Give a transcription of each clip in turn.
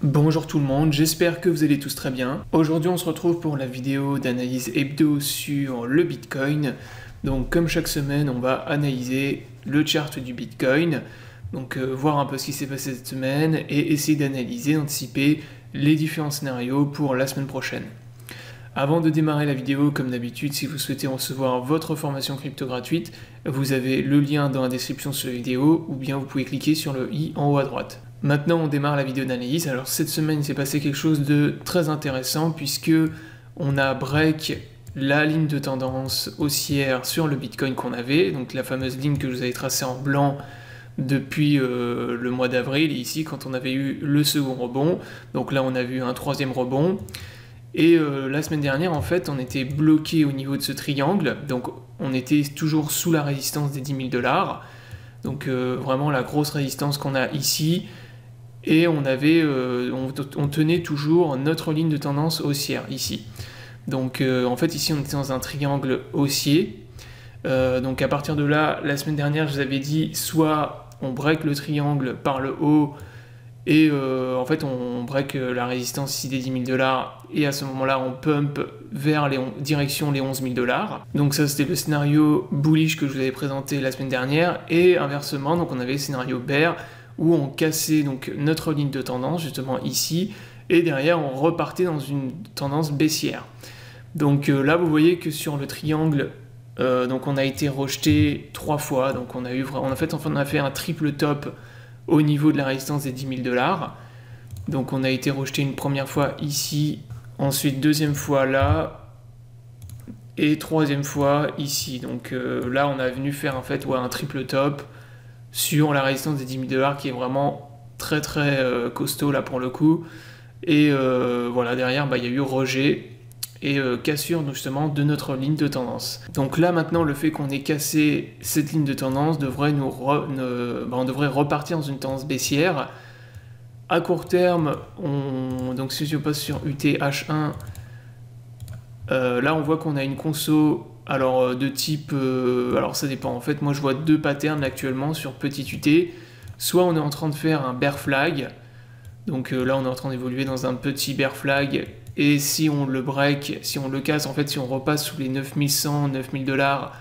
Bonjour tout le monde, j'espère que vous allez tous très bien. Aujourd'hui on se retrouve pour la vidéo d'analyse hebdo sur le Bitcoin. Donc comme chaque semaine on va analyser le chart du Bitcoin, donc voir un peu ce qui s'est passé cette semaine et essayer d'analyser, d'anticiper les différents scénarios pour la semaine prochaine. Avant de démarrer la vidéo, comme d'habitude, si vous souhaitez recevoir votre formation crypto gratuite, vous avez le lien dans la description sur la vidéo ou bien vous pouvez cliquer sur le i en haut à droite. Maintenant, on démarre la vidéo d'analyse. Alors cette semaine, il s'est passé quelque chose de très intéressant puisque on a break la ligne de tendance haussière sur le Bitcoin qu'on avait, donc la fameuse ligne que je vous avais tracée en blanc depuis le mois d'avril, ici quand on avait eu le second rebond. Donc là, on a vu un troisième rebond. Et la semaine dernière, en fait, on était bloqué au niveau de ce triangle, donc on était toujours sous la résistance des 10 000 $, donc vraiment la grosse résistance qu'on a ici, et on tenait toujours notre ligne de tendance haussière ici. Donc en fait ici on était dans un triangle haussier, donc à partir de là, la semaine dernière je vous avais dit soit on break le triangle par le haut, et en fait on break la résistance ici des 10 000 $, et à ce moment-là on pump vers direction les 11 000 $. Donc ça c'était le scénario bullish que je vous avais présenté la semaine dernière, et inversement donc on avait le scénario bear où on cassait donc notre ligne de tendance justement ici, et derrière on repartait dans une tendance baissière. Donc là vous voyez que sur le triangle donc on a été rejeté 3 fois, donc on a fait un triple top au niveau de la résistance des 10 000 $. Donc on a été rejeté une première fois ici, ensuite deuxième fois là, et troisième fois ici. Donc là on a venu faire en fait un triple top sur la résistance des 10 000 $ qui est vraiment très costaud là pour le coup. Et voilà, derrière il y a eu rejet et cassure justement de notre ligne de tendance. Donc là maintenant le fait qu'on ait cassé cette ligne de tendance devrait on devrait repartir dans une tendance baissière. À court terme, donc si je passe sur UTH1, là on voit qu'on a une conso alors de type, alors ça dépend en fait, moi je vois deux patterns actuellement sur petit UT. Soit on est en train de faire un bear flag, donc là on est en train d'évoluer dans un petit bear flag, et si on le break, si on le casse, en fait si on repasse sous les 9100, 9000 $, à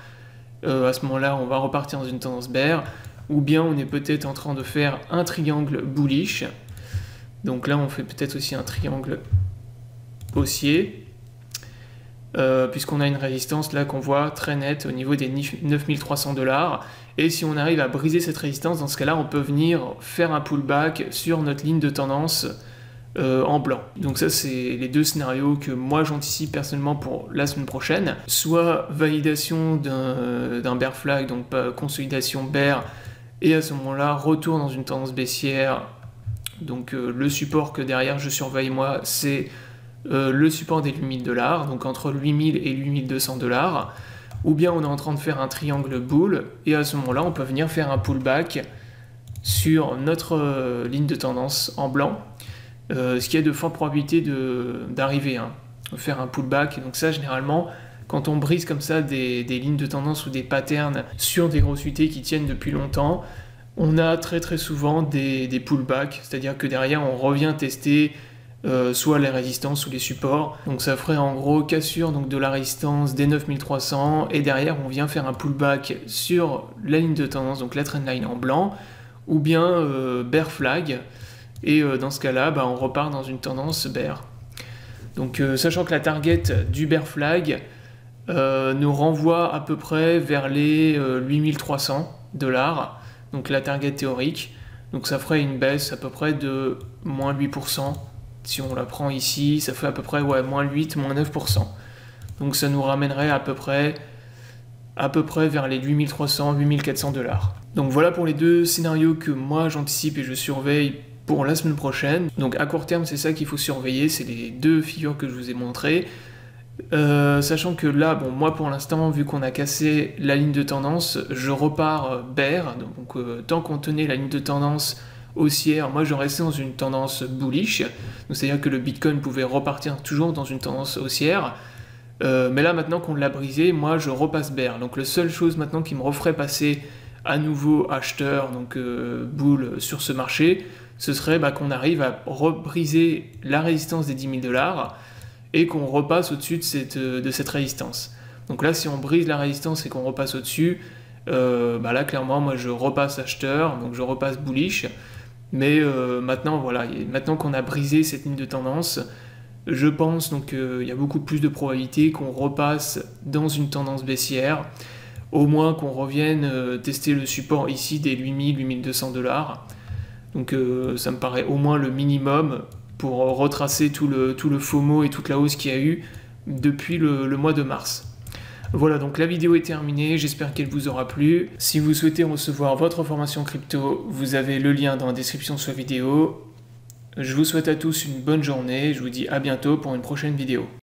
ce moment-là on va repartir dans une tendance bear. Ou bien on est peut-être en train de faire un triangle bullish, donc là on fait peut-être aussi un triangle haussier, puisqu'on a une résistance là qu'on voit très nette au niveau des 9300 $, et si on arrive à briser cette résistance, dans ce cas là on peut venir faire un pullback sur notre ligne de tendance en blanc. Donc ça c'est les deux scénarios que moi j'anticipe personnellement pour la semaine prochaine, soit validation d'un bear flag, donc consolidation bear, et à ce moment là retour dans une tendance baissière. Donc le support que derrière je surveille moi, c'est le support des 8000 $, donc entre 8000 et 8200 $, ou bien on est en train de faire un triangle bull, et à ce moment-là on peut venir faire un pullback sur notre ligne de tendance en blanc, ce qui a de fortes probabilités d'arriver, faire un pullback. Et donc ça généralement quand on brise comme ça des lignes de tendance ou des patterns sur des grosses UT qui tiennent depuis longtemps, on a très souvent des pullbacks, c'est-à-dire que derrière on revient tester soit les résistances ou les supports. Donc ça ferait en gros cassure donc de la résistance des 9300, et derrière on vient faire un pullback sur la ligne de tendance, donc la trendline en blanc, ou bien bear flag, et dans ce cas-là on repart dans une tendance bear. Donc sachant que la target du bear flag nous renvoie à peu près vers les 8300 $, donc la target théorique, donc ça ferait une baisse à peu près de moins 8%. Si on la prend ici, ça fait à peu près moins 8, moins 9%. Donc ça nous ramènerait à peu près vers les 8300, 8400 $. Donc voilà pour les deux scénarios que moi j'anticipe et je surveille pour la semaine prochaine. Donc à court terme, c'est ça qu'il faut surveiller, c'est les deux figures que je vous ai montrées. Sachant que là, moi pour l'instant, vu qu'on a cassé la ligne de tendance, je repars bear. Donc tant qu'on tenait la ligne de tendance haussière, moi je restais dans une tendance bullish, c'est-à-dire que le Bitcoin pouvait repartir toujours dans une tendance haussière, mais là maintenant qu'on l'a brisé, moi je repasse bear. Donc la seule chose maintenant qui me referait passer à nouveau acheteur, donc bull sur ce marché, ce serait qu'on arrive à briser la résistance des 10 000 $ et qu'on repasse au-dessus de cette résistance. Donc là, si on brise la résistance et qu'on repasse au-dessus, là clairement, moi je repasse acheteur, donc je repasse bullish. Mais maintenant, voilà, maintenant qu'on a brisé cette ligne de tendance, je pense qu'il y a beaucoup plus de probabilité qu'on repasse dans une tendance baissière, au moins qu'on revienne tester le support ici des 8 000, 8 200 $. Donc ça me paraît au moins le minimum pour retracer tout le FOMO et toute la hausse qu'il y a eu depuis le mois de mars. Voilà, donc la vidéo est terminée, j'espère qu'elle vous aura plu. Si vous souhaitez recevoir votre formation crypto, vous avez le lien dans la description de la vidéo. Je vous souhaite à tous une bonne journée, je vous dis à bientôt pour une prochaine vidéo.